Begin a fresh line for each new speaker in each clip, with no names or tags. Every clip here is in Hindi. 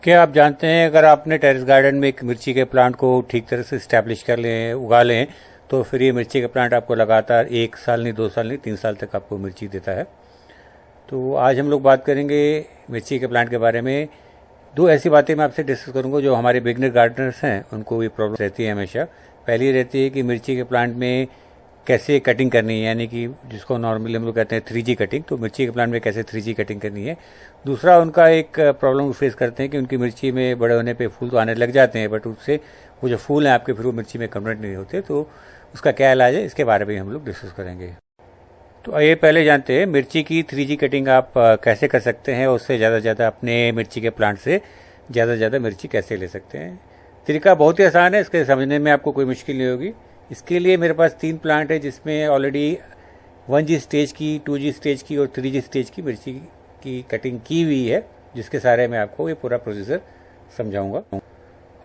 क्या आप जानते हैं अगर आपने टेरेस गार्डन में एक मिर्ची के प्लांट को ठीक तरह से इस्टेब्लिश कर लें, उगा लें, तो फिर ये मिर्ची का प्लांट आपको लगातार 1 साल नहीं, 2 साल नहीं, 3 साल तक आपको मिर्ची देता है। तो आज हम लोग बात करेंगे मिर्ची के प्लांट के बारे में। दो ऐसी बातें मैं आपसे डिस्कस करूंगा जो हमारे बिगनर गार्डनर्स हैं उनको ये प्रॉब्लम रहती है हमेशा। पहली रहती है कि मिर्ची के प्लांट में कैसे कटिंग करनी है, यानी कि जिसको नॉर्मली हम लोग कहते हैं 3G कटिंग, तो मिर्ची के प्लांट में कैसे 3G कटिंग करनी है। दूसरा उनका एक प्रॉब्लम फेस करते हैं कि उनकी मिर्ची में बड़े होने पे फूल तो आने लग जाते हैं, बट उससे वो जो फूल हैं आपके फिर वो मिर्ची में कन्वर्ट नहीं होते, तो उसका क्या इलाज है इसके बारे में हम लोग डिस्कस करेंगे। तो ये पहले जानते हैं मिर्ची की 3G कटिंग आप कैसे कर सकते हैं, उससे ज़्यादा से ज़्यादा अपने मिर्ची के प्लांट से ज़्यादा से ज़्यादा मिर्ची कैसे ले सकते हैं। तरीका बहुत ही आसान है, इसके समझने में आपको कोई मुश्किल नहीं होगी। इसके लिए मेरे पास 3 प्लांट है जिसमें ऑलरेडी 1G स्टेज की, 2G स्टेज की और 3G स्टेज की मिर्ची की कटिंग की हुई है, जिसके सारे मैं आपको ये पूरा प्रोसीजर समझाऊंगा।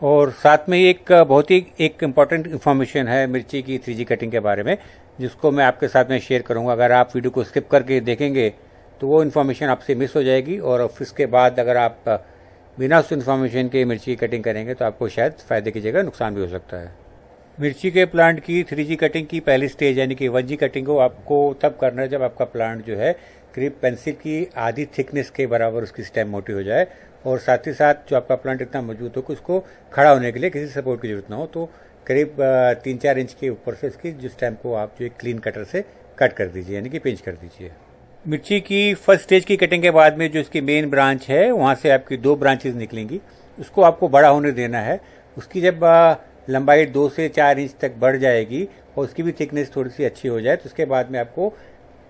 और साथ में एक बहुत ही एक इम्पॉर्टेंट इन्फॉर्मेशन है मिर्ची की 3G कटिंग के बारे में, जिसको मैं आपके साथ में शेयर करूंगा। अगर आप वीडियो को स्किप करके देखेंगे तो वो इन्फॉर्मेशन आपसे मिस हो जाएगी, और फिर इसके बाद अगर आप बिना उस इन्फॉर्मेशन के मिर्ची की कटिंग करेंगे तो आपको शायद फ़ायदे की जगह नुकसान भी हो सकता है। मिर्ची के प्लांट की 3G कटिंग की पहली स्टेज यानी कि 1G कटिंग को आपको तब करना है जब आपका प्लांट जो है करीब पेंसिल की आधी थिकनेस के बराबर उसकी स्टेम मोटी हो जाए, और साथ ही साथ जो आपका प्लांट इतना मजबूत हो कि उसको खड़ा होने के लिए किसी सपोर्ट की जरूरत ना हो। तो करीब 3-4 इंच के ऊपर से उसकी जो स्टेम को आप जो एक क्लीन कटर से कट कर दीजिए, यानी कि पिंच कर दीजिए। मिर्ची की फर्स्ट स्टेज की कटिंग के बाद में जो इसकी मेन ब्रांच है वहाँ से आपकी 2 ब्रांचेज निकलेंगी, उसको आपको बड़ा होने देना है। उसकी जब लंबाई 2 से 4 इंच तक बढ़ जाएगी और उसकी भी थिकनेस थोड़ी सी अच्छी हो जाए तो उसके बाद में आपको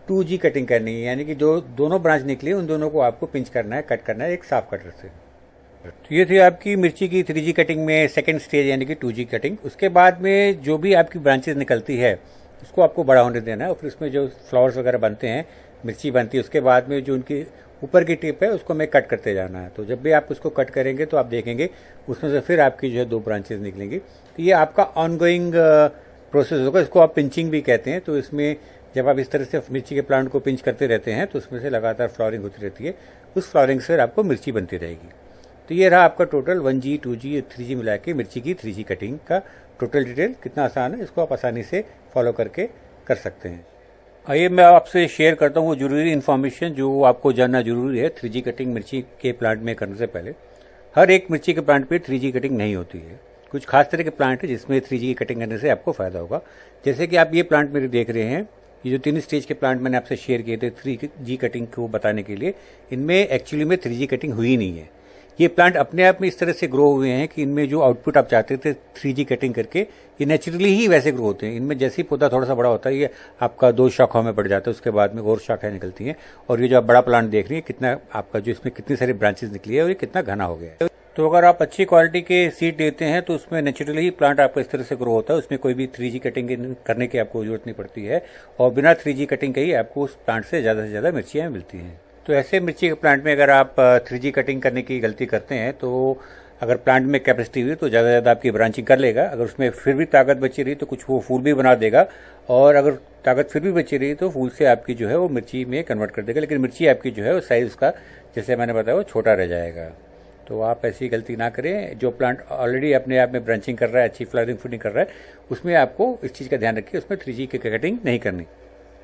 2G कटिंग करनी है, यानी कि जो दोनों ब्रांच निकली उन दोनों को आपको पिंच करना है, कट करना है एक साफ कटर से। तो ये थी आपकी मिर्ची की 3G कटिंग में सेकंड स्टेज यानी कि 2G कटिंग। उसके बाद में जो भी आपकी ब्रांचेज निकलती है उसको आपको बड़ा होने देना है, और फिर उसमें जो फ्लावर्स वगैरह बनते हैं, मिर्ची बनती है, उसके बाद में जो उनकी ऊपर की टिप है उसको हमें कट करते जाना है। तो जब भी आप उसको कट करेंगे तो आप देखेंगे उसमें से फिर आपकी जो है 2 ब्रांचेज निकलेंगी। तो ये आपका ऑनगोइंग प्रोसेस होगा, इसको आप पिंचिंग भी कहते हैं। तो इसमें जब आप इस तरह से मिर्ची के प्लांट को पिंच करते रहते हैं तो उसमें से लगातार फ्लावरिंग होती रहती है, उस फ्लावरिंग से आपको मिर्ची बनती रहेगी। तो ये रहा आपका टोटल 1G 2G 3G मिला के मिर्ची की 3G कटिंग का टोटल डिटेल। कितना आसान है, इसको आप आसानी से फॉलो करके कर सकते हैं। आइए मैं आपसे शेयर करता हूँ वो जरूरी इन्फॉर्मेशन जो आपको जानना जरूरी है 3G कटिंग मिर्ची के प्लांट में करने से पहले। हर एक मिर्ची के प्लांट पे 3G कटिंग नहीं होती है, कुछ खास तरह के प्लांट है जिसमें 3G की कटिंग करने से आपको फायदा होगा। जैसे कि आप ये प्लांट मेरे देख रहे हैं, ये जो 3 स्टेज के प्लांट मैंने आपसे शेयर किए थे 3G कटिंग को बताने के लिए, इनमें एक्चुअली में 3G कटिंग हुई नहीं है। ये प्लांट अपने आप में इस तरह से ग्रो हुए हैं कि इनमें जो आउटपुट आप चाहते थे 3G कटिंग करके, ये नेचुरली ही वैसे ग्रो होते हैं। इनमें जैसे ही पौधा थोड़ा सा बड़ा होता है ये आपका 2 शाखाओं में बढ़ जाता है, उसके बाद में और शाखाएं निकलती हैं। और ये जो आप बड़ा प्लांट देख रही है कितना आपका जो इसमें कितनी सारी ब्रांचेस निकली है और ये कितना घना हो गया है। तो अगर आप अच्छी क्वालिटी के सीड देते हैं तो उसमें नेचुरली ही प्लांट आपका इस तरह से ग्रो होता है, उसमें कोई भी 3G कटिंग करने की आपको जरूरत नहीं पड़ती है, और बिना 3G कटिंग के ही आपको उस प्लांट से ज़्यादा मिर्चियाँ मिलती हैं। तो ऐसे मिर्ची के प्लांट में अगर आप 3G कटिंग करने की गलती करते हैं तो अगर प्लांट में कैपेसिटी हुई तो ज़्यादा से ज़्यादा आपकी ब्रांचिंग कर लेगा। अगर उसमें फिर भी ताकत बची रही तो कुछ वो फूल भी बना देगा, और अगर ताकत फिर भी बची रही तो फूल से आपकी जो है वो मिर्ची में कन्वर्ट कर देगा, लेकिन मिर्ची आपकी जो है वो साइज़ उसका जैसे मैंने बताया वो छोटा रह जाएगा। तो आप ऐसी गलती ना करें। जो प्लांट ऑलरेडी अपने आप में ब्रांचिंग कर रहा है, अच्छी फ्लावरिंग फूडिंग कर रहा है, उसमें आपको इस चीज़ का ध्यान रखिए, उसमें 3G की कटिंग नहीं करनी।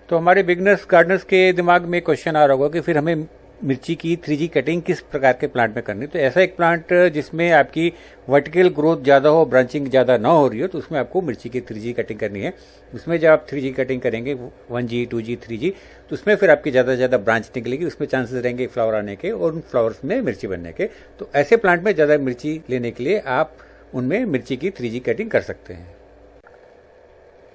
तो हमारे बिगनर्स गार्डनर्स के दिमाग में क्वेश्चन आ रहा होगा कि फिर हमें मिर्ची की 3G कटिंग किस प्रकार के प्लांट में करनी। तो ऐसा एक प्लांट जिसमें आपकी वर्टिकल ग्रोथ ज़्यादा हो, ब्रांचिंग ज़्यादा ना हो रही हो, तो उसमें आपको मिर्ची की 3G कटिंग करनी है। उसमें जब आप 3G कटिंग करेंगे 1G 2G 3G, तो उसमें फिर आपकी ज़्यादा से ज़्यादा ब्रांच निकलेगी, उसमें चांसेस रहेंगे फ्लावर आने के और उन फ्लावर्स में मिर्ची बनने के। तो ऐसे प्लांट में ज़्यादा मिर्ची लेने के लिए आप उनमें मिर्ची की 3G कटिंग कर सकते हैं।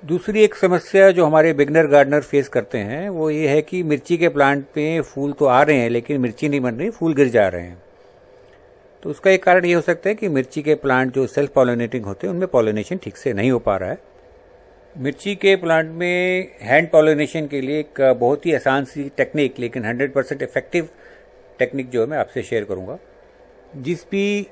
दूसरी एक समस्या जो हमारे बिगनर गार्डनर फेस करते हैं वो ये है कि मिर्ची के प्लांट पे फूल तो आ रहे हैं लेकिन मिर्ची नहीं बन रही, फूल गिर जा रहे हैं। तो उसका एक कारण ये हो सकता है कि मिर्ची के प्लांट जो सेल्फ पॉलिनेटिंग होते हैं उनमें पॉलिनेशन ठीक से नहीं हो पा रहा है। मिर्ची के प्लांट में हैंड पॉलिनेशन के लिए एक बहुत ही आसान सी टेक्निक लेकिन 100% इफेक्टिव टेक्निक जो है मैं आपसे शेयर करूँगा। जिस भी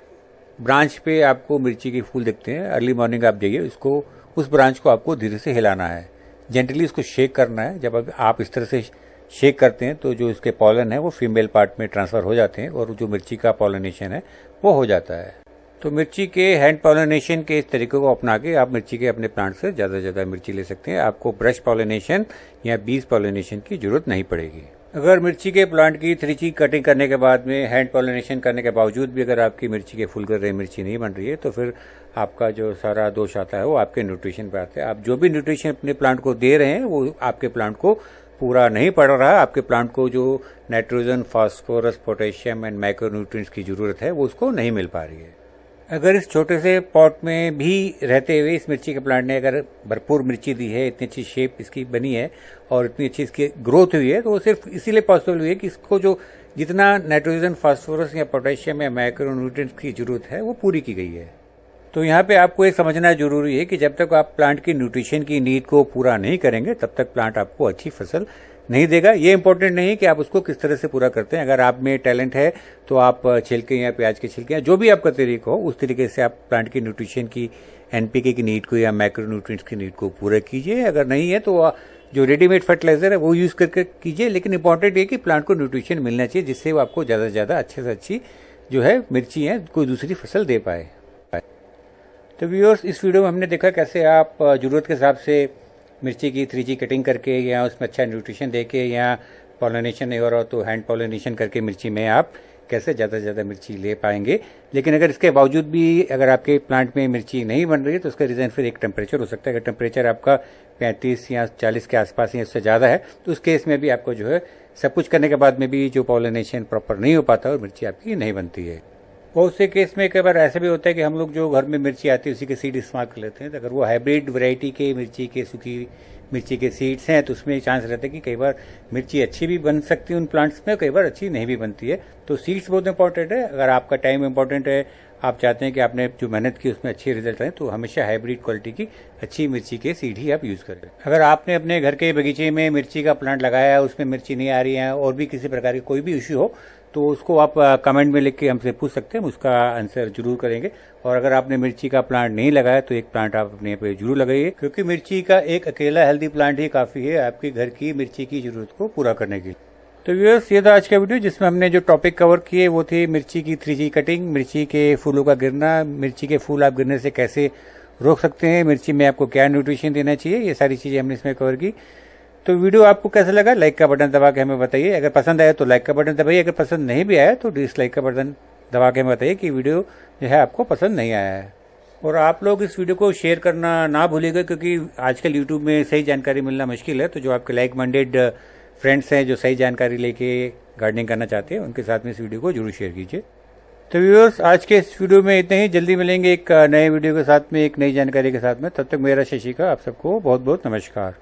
ब्रांच पे आपको मिर्ची के फूल दिखते हैं, अर्ली मॉर्निंग आप जाइए, उसको उस ब्रांच को आपको धीरे से हिलाना है, जेंटली उसको शेक करना है। जब आप इस तरह से शेक करते हैं तो जो इसके पॉलन है वो फीमेल पार्ट में ट्रांसफ़र हो जाते हैं और जो मिर्ची का पॉलिनेशन है वो हो जाता है। तो मिर्ची के हैंड पॉलिनेशन के इस तरीके को अपना के आप मिर्ची के अपने प्लांट से ज़्यादा से ज़्यादा मिर्ची ले सकते हैं। आपको ब्रश पॉलिनेशन या बीज पॉलिनेशन की ज़रूरत नहीं पड़ेगी। अगर मिर्ची के प्लांट की 3G कटिंग करने के बाद में हैंड पॉलिनेशन करने के बावजूद भी अगर आपकी मिर्ची के फूल कर रही मिर्ची नहीं बन रही है तो फिर आपका जो सारा दोष आता है वो आपके न्यूट्रिशन पे आता है। आप जो भी न्यूट्रिशन अपने प्लांट को दे रहे हैं वो आपके प्लांट को पूरा नहीं पड़ रहा है। आपके प्लांट को जो nitrogen, phosphorus, potassium and micronutrients की ज़रूरत है वो उसको नहीं मिल पा रही है। अगर इस छोटे से पॉट में भी रहते हुए इस मिर्ची के प्लांट ने अगर भरपूर मिर्ची दी है, इतनी अच्छी शेप इसकी बनी है और इतनी अच्छी इसकी ग्रोथ हुई है तो वो सिर्फ इसीलिए पॉसिबल हुई है कि इसको जो जितना नाइट्रोजन, फास्फोरस या पोटेशियम या माइक्रोन्यूट्रिएंट्स की जरूरत है वो पूरी की गई है। तो यहाँ पे आपको ये समझना जरूरी है कि जब तक आप प्लांट की न्यूट्रिशन की नीड को पूरा नहीं करेंगे तब तक प्लांट आपको अच्छी फसल नहीं देगा। ये इंपॉर्टेंट नहीं कि आप उसको किस तरह से पूरा करते हैं। अगर आप में टैलेंट है तो आप छिलके या प्याज के छिलके या जो भी आपका तरीका हो उस तरीके से आप प्लांट की न्यूट्रिशन की NPK की नीड को या माइक्रोन्यूट्रिएंट्स की नीड को पूरा कीजिए। अगर नहीं है तो जो रेडीमेड फर्टिलाइजर है वो यूज़ करके कीजिए, लेकिन इंपॉर्टेंट है कि प्लांट को न्यूट्रिशन मिलना चाहिए जिससे वो आपको ज़्यादा से ज़्यादा अच्छे से अच्छी जो है मिर्ची है कोई दूसरी फसल दे पाए। तो व्यूअर्स, इस वीडियो में हमने देखा कैसे आप ज़रूरत के हिसाब से मिर्ची की 3G कटिंग करके या उसमें अच्छा न्यूट्रिशन देके या पॉलिनेशन नहीं हो रहा तो हैंड पॉलिनेशन करके मिर्ची में आप कैसे ज़्यादा से ज़्यादा मिर्ची ले पाएंगे। लेकिन अगर इसके बावजूद भी अगर आपके प्लांट में मिर्ची नहीं बन रही है तो उसका रीज़न फिर एक टेम्परेचर हो सकता है। अगर टेम्परेचर आपका 35 या 40 के आसपास या उससे ज़्यादा है तो उस केस में भी आपको जो है सब कुछ करने के बाद में भी जो पॉलिनेशन प्रॉपर नहीं हो पाता और मिर्ची आपकी नहीं बनती है। बहुत से केस में कई बार ऐसा भी होता है कि हम लोग जो घर में मिर्ची आती है उसी के सीड इस्तेमाल कर लेते हैं। तो अगर वो हाइब्रिड वैरायटी के मिर्ची के सूखी मिर्ची के सीड्स हैं तो उसमें चांस रहता है कि कई बार मिर्ची अच्छी भी बन सकती है उन प्लांट्स में, कई बार अच्छी नहीं भी बनती है। तो सीड्स बहुत इंपॉर्टेंट है। अगर आपका टाइम इंपॉर्टेंट है, आप चाहते हैं कि आपने जो मेहनत की उसमें अच्छे रिजल्ट आए तो हमेशा हाइब्रिड क्वालिटी की अच्छी मिर्ची के सीड ही आप यूज़ करें। अगर आपने अपने घर के बगीचे में मिर्ची का प्लांट लगाया है, उसमें मिर्ची नहीं आ रही है और भी किसी प्रकार की कोई भी इश्यू हो तो उसको आप कमेंट में लिख के हमसे पूछ सकते हैं, हम उसका आंसर जरूर करेंगे। और अगर आपने मिर्ची का प्लांट नहीं लगाया तो एक प्लांट आप अपने पे जरूर लगाइए, क्योंकि मिर्ची का एक अकेला हेल्दी प्लांट ही काफ़ी है आपके घर की मिर्ची की जरूरत को पूरा करने के लिए। तो व्यूअर्स, ये था आज का वीडियो जिसमें हमने जो टॉपिक कवर किए वो थे मिर्ची की 3G कटिंग, मिर्ची के फूलों का गिरना, मिर्ची के फूल आप गिरने से कैसे रोक सकते हैं, मिर्ची में आपको क्या न्यूट्रिशन देना चाहिए, ये सारी चीज़ें हमने इसमें कवर की। तो वीडियो आपको कैसा लगा लाइक का बटन दबा के हमें बताइए। अगर पसंद आया तो लाइक का बटन दबाइए, अगर पसंद नहीं भी आया तो डिसलाइक का बटन दबा के हमें बताइए कि वीडियो जो है आपको पसंद नहीं आया है। और आप लोग इस वीडियो को शेयर करना ना भूलिएगा, क्योंकि आजकल यूट्यूब में सही जानकारी मिलना मुश्किल है। तो जो आपके लाइक माइंडेड फ्रेंड्स हैं जो सही जानकारी लेके गार्डनिंग करना चाहते हैं उनके साथ में इस वीडियो को जरूर शेयर कीजिए। तो व्यूअर्स, आज के इस वीडियो में इतने ही। जल्दी मिलेंगे एक नए वीडियो के साथ में, एक नई जानकारी के साथ में। तब तक मेरा शशि का आप सबको बहुत बहुत नमस्कार।